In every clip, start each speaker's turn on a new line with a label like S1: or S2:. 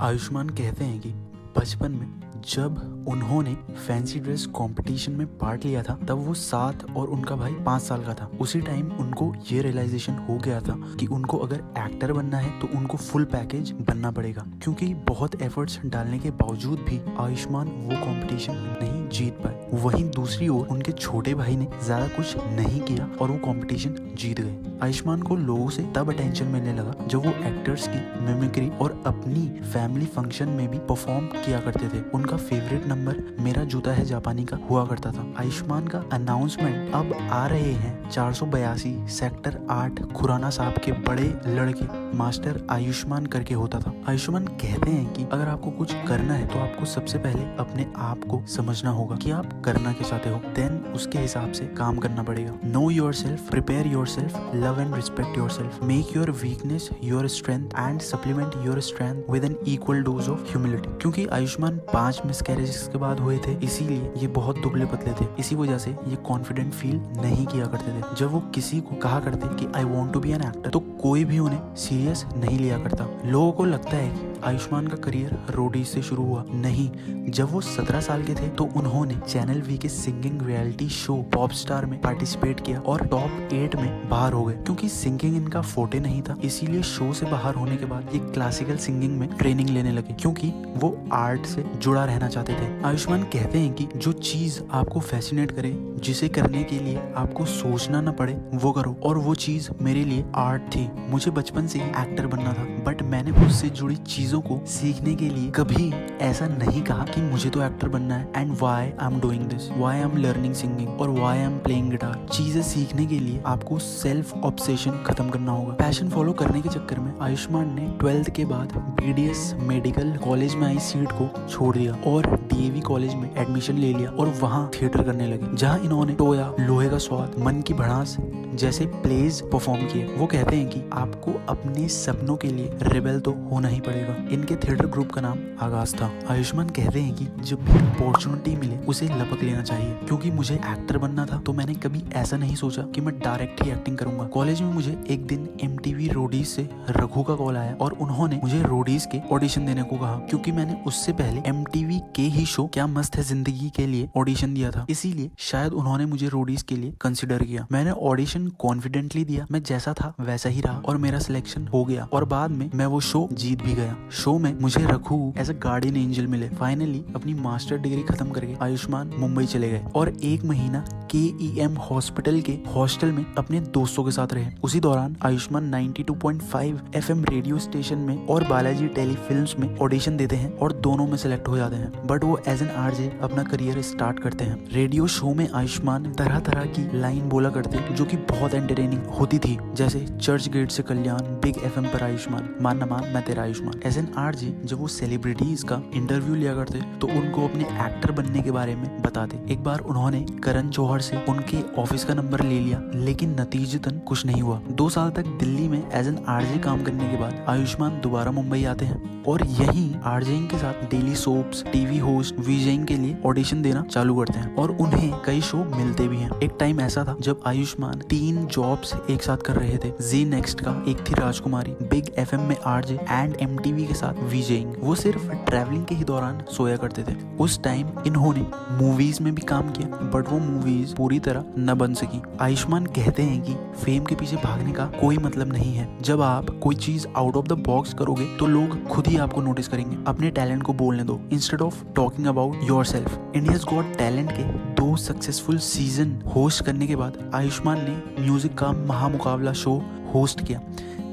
S1: आयुष्मान कहते हैं कि बचपन में जब उन्होंने फैंसी ड्रेस कंपटीशन में पार्ट लिया था तब वो 7 और उनका भाई 5 साल का था। उसी टाइम उनको ये रियलाइजेशन हो गया था कि उनको अगर एक्टर बनना है तो उनको फुल पैकेज बनना पड़ेगा, क्योंकि बहुत एफर्ट्स डालने के बावजूद भी आयुष्मान वो कंपटीशन नहीं जीत पाए। वहीं दूसरी ओर उनके छोटे भाई ने ज्यादा कुछ नहीं किया और वो कंपटीशन जीत गए। आयुष्मान को लोगों से तब अटेंशन मिलने लगा जब वो एक्टर्स की मिमिक्री और अपनी फैमिली फंक्शन में भी परफॉर्म किया करते थे। उनका फेवरेट नंबर मेरा जूता है जापानी का हुआ करता था। आयुष्मान का अनाउंसमेंट अब आ रहे हैं 482 सेक्टर 8 खुराना साहब के बड़े लड़के मास्टर आयुष्मान करके होता था। आयुष्मान कहते हैं कि अगर आपको कुछ करना है तो आपको सबसे पहले अपने आप को समझना होगा कि आप करना क्या चाहते हो, देन उसके हिसाब से काम करना पड़ेगा। Know yourself, prepare yourself, love and respect yourself, make your weakness your strength and supplement your strength with an equal dose of humility. क्योंकि आयुष्मान 5 मिसकैरेजेस के बाद हुए थे, इसीलिए ये बहुत दुबले पतले थे। इसी वजह से ये कॉन्फिडेंट फील नहीं किया करते थे। जब वो किसी को कहा करते कि I want to be an actor तो कोई भी उन्हें सीरियस नहीं लिया करता। लोगों को लगता है कि आयुष्मान का करियर रोडीज से शुरू हुआ, नहीं। जब वो 17 साल के थे तो उन्होंने चैनल वी के singing reality show pop star में पार्टिसिपेट किया और टॉप 8 में बाहर हो गए। क्योंकि सिंगिंग इनका फोटे नहीं था, इसीलिए शो से बाहर होने के बाद ये क्लासिकल सिंगिंग में ट्रेनिंग लेने लगे, क्योंकि वो आर्ट से जुड़ा रहना चाहते थे। आयुष्मान कहते हैं कि जो चीज आपको फैसिनेट करे, जिसे करने के लिए आपको सोचना न पड़े, वो करो। और वो चीज मेरे लिए आर्ट थी। मुझे बचपन से ही एक्टर बनना था, बट मैंने उससे जुड़ी चीजों को सीखने के लिए कभी ऐसा नहीं कहा कि मुझे तो एक्टर बनना है and why I am doing this, why I am learning singing और why I am playing guitar. चीजें सीखने के लिए आपको सेल्फ ऑब्सेशन खत्म करना होगा। पैशन फॉलो करने के चक्कर में आयुष्मान ने 12th के बाद BDS मेडिकल कॉलेज में आई सीट को छोड़ दिया और DAV कॉलेज में एडमिशन ले लिया और वहाँ थिएटर करने लगे, जहाँ इन्होंने टोया, लोहे का स्वाद, मन की भड़ास जैसे प्लेज परफॉर्म किए। वो कहते हैं कि आपको अपने सपनों के लिए रेबेल तो होना ही पड़ेगा। इनके थिएटर ग्रुप का नाम आगाज था। आयुष्मान कहते हैं कि जब भी अपॉर्चुनिटी मिले उसे लपक लेना चाहिए। क्योंकि मुझे एक्टर बनना था तो मैंने कभी ऐसा नहीं सोचा कि मैं डायरेक्ट ही एक्टिंग करूंगा। कॉलेज में मुझे एक दिन MTV रोडीज से रघु का कॉल आया और उन्होंने मुझे रोडीज के ऑडिशन देने को कहा, क्योंकि मैंने उससे पहले MTV के ही शो क्या मस्त है जिंदगी के लिए ऑडिशन दिया था। इसीलिए शायद उन्होंने मुझे रोडीज के लिए कंसिडर किया। मैंने ऑडिशन कॉन्फिडेंटली दिया, मैं जैसा था वैसा ही रहा और मेरा सिलेक्शन हो गया और बाद में मैं वो शो जीत भी गया। शो में मुझे Raghu as a guardian angel मिले। फाइनली अपनी मास्टर डिग्री खत्म करके आयुष्मान मुंबई चले गए और 1 महीना KEM हॉस्पिटल के हॉस्टल में अपने दोस्तों के साथ रहे। उसी दौरान आयुष्मान 92.5 FM रेडियो स्टेशन में और बालाजी टेलीफिल्म्स में ऑडिशन देते हैं और दोनों में सिलेक्ट हो जाते हैं, बट वो एज एन RJ अपना करियर स्टार्ट करते हैं। रेडियो शो में आयुष्मान तरह तरह की लाइन बोला करते जो कि बहुत एंटरटेनिंग होती थी, जैसे चर्च गेट से कल्याण, बिग FM पर आयुष्मान, मान न मान मैं तेरा आयुष्मान। एज एन RJ जब वो सेलिब्रिटीज का इंटरव्यू लिया करते तो उनको अपने एक्टर बनने के बारे में बताते। एक बार उन्होंने करण जौहर से उनके ऑफिस का नंबर ले लिया, लेकिन नतीजतन कुछ नहीं हुआ। 2 साल तक दिल्ली में एज एन RJ काम करने के बाद आयुष्मान दोबारा मुंबई आते हैं और यहीं RJing के साथ daily soaps, TV host, VJing के लिए ऑडिशन देना चालू करते हैं और उन्हें कई शो मिलते भी हैं। एक टाइम ऐसा था जब आयुष्मान 3 जॉब्स एक साथ कर रहे थे। जी नेक्स्ट का एक थी राजकुमारी, बिग FM में RJ एंड MTV के साथ VJing। वो सिर्फ ट्रैवलिंग के ही दौरान सोया करते थे। उस टाइम इन्होंने मूवीज में भी काम किया, बट वो मूवीज पूरी तरह न बन सकी। आयुष्मान कहते हैं कि फेम के पीछे भागने का कोई मतलब नहीं है। जब आप कोई चीज आउट ऑफ द बॉक्स करोगे तो लोग खुद ही आपको नोटिस करेंगे। अपने टैलेंट को बोलने दो instead of talking about yourself. India's got talent के 2 सक्सेसफुल सीजन होस्ट करने के बाद आयुष्मान ने म्यूजिक का महामुकाबला शो होस्ट किया।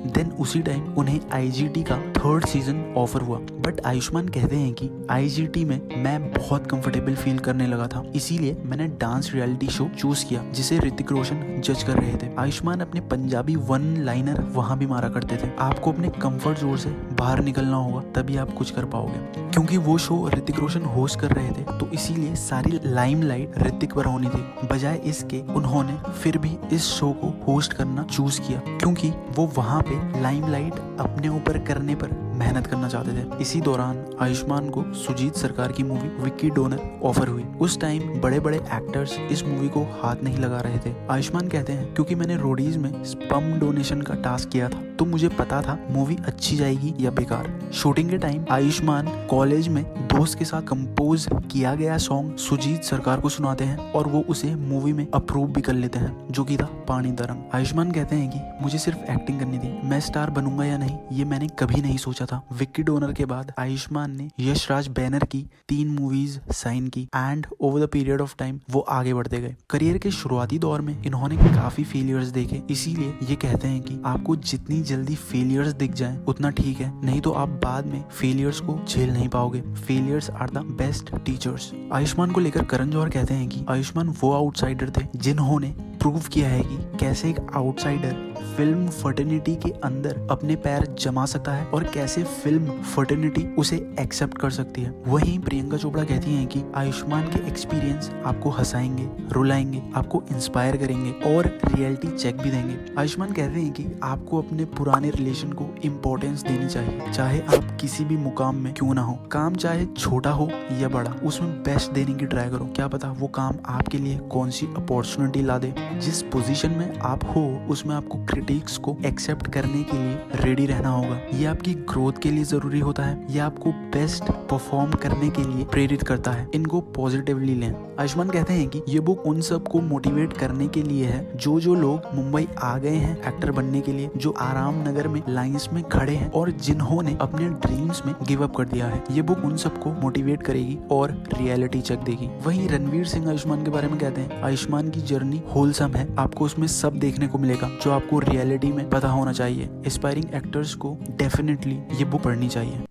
S1: देन उसी टाइम उन्हें IGT का 3rd सीजन ऑफर हुआ, बट आयुष्मान कहते हैं कि IGT में मैं बहुत कंफर्टेबल फील करने लगा था, इसीलिए मैंने डांस रियलिटी शो चूज किया जिसे ऋतिक रोशन जज कर रहे थे। आयुष्मान अपने पंजाबी 1 लाइनर वहां भी मारा करते थे। आपको अपने कंफर्ट जोन से बाहर निकलना होगा, तभी आप कुछ कर पाओगे। क्योंकि वो शो ऋतिक रोशन होस्ट कर रहे थे तो इसीलिए सारी लाइमलाइट ऋतिक पर होनी थी। बजाय इसके उन्होंने फिर भी इस शो को होस्ट करना चूज किया, क्योंकि वो वहां पे लाइमलाइट अपने ऊपर करने पर मेहनत करना चाहते थे। इसी दौरान आयुष्मान को सुजीत सरकार की मूवी विक्की डोनर ऑफर हुई। उस टाइम बड़े बड़े एक्टर्स इस मूवी को हाथ नहीं लगा रहे थे। आयुष्मान कहते हैं क्योंकि मैंने रोडीज में स्पर्म डोनेशन का टास्क किया था तो मुझे पता था मूवी अच्छी जाएगी या बेकार। शूटिंग के टाइम आयुष्मान कॉलेज में दोस्त के साथ कंपोज किया गया सॉन्ग सुजीत सरकार को सुनाते हैं और वो उसे मूवी में अप्रूव भी कर लेते हैं, जो कि था पानी दा रंग। आयुष्मान कहते हैं कि मुझे सिर्फ एक्टिंग करनी थी, मैं स्टार बनूंगा या नहीं ये मैंने कभी नहीं सोचा था। विक्की डोनर के बाद आयुष्मान ने यश राज बैनर की 3 मूवीज साइन की and over the period of time वो आगे बढ़ते गए। करियर के शुरुआती दौर में इन्होंने काफी फेलियर्स देखे, इसीलिए ये कहते हैं कि आपको जितनी जल्दी फेलियर्स दिख जाएं उतना ठीक है, नहीं तो आप बाद में फेलियर्स को झेल नहीं पाओगे। Failures are the best teachers. Ayushmann को लेकर करण जौहर कहते हैं कि आयुष्मान वो आउटसाइडर थे जिन्होंने प्रूव किया है कि कैसे एक आउटसाइडर फिल्म फर्टिनिटी के अंदर अपने पैर जमा सकता है और कैसे फिल्म फर्टिनिटी उसे एक्सेप्ट कर सकती है। वहीं प्रियंका चोपड़ा कहती हैं कि आयुष्मान के एक्सपीरियंस आपको हंसाएंगे, रुलाएंगे, आपको इंस्पायर करेंगे और रियलिटी चेक भी देंगे। आयुष्मान कहते हैं कि आपको अपने पुराने रिलेशन को इम्पोर्टेंस देनी चाहिए, चाहे आप किसी भी मुकाम में क्यों ना हो। काम चाहे छोटा हो या बड़ा, उसमें बेस्ट देने की ट्राई करो। क्या पता वो काम आपके लिए कौन सी अपॉर्चुनिटी ला दे। जिस पोजीशन में आप हो उसमें आपको क्रिटिक्स को एक्सेप्ट करने के लिए रेडी रहना होगा। ये आपकी ग्रोथ के लिए जरूरी होता है, ये आपको बेस्ट परफॉर्म करने के लिए प्रेरित करता है। इनको पॉजिटिवली लें। आयुष्मान कहते हैं कि ये बुक उन सब को मोटिवेट करने के लिए है जो लोग मुंबई आ गए हैं एक्टर बनने के लिए, जो आराम नगर में लाइंस में खड़े हैं और जिन्होंने अपने ड्रीम्स में गिव अप कर दिया है। ये बुक उन सबको मोटिवेट करेगी और रियलिटी चेक देगी। वहीं रणवीर सिंह आयुष्मान के बारे में कहते हैं आयुष्मान की जर्नी होलसम है, आपको उसमें सब देखने को मिलेगा जो आपको रियलिटी में पता होना चाहिए। एस्पायरिंग एक्टर्स को डेफिनेटली ये बुक पढ़नी चाहिए।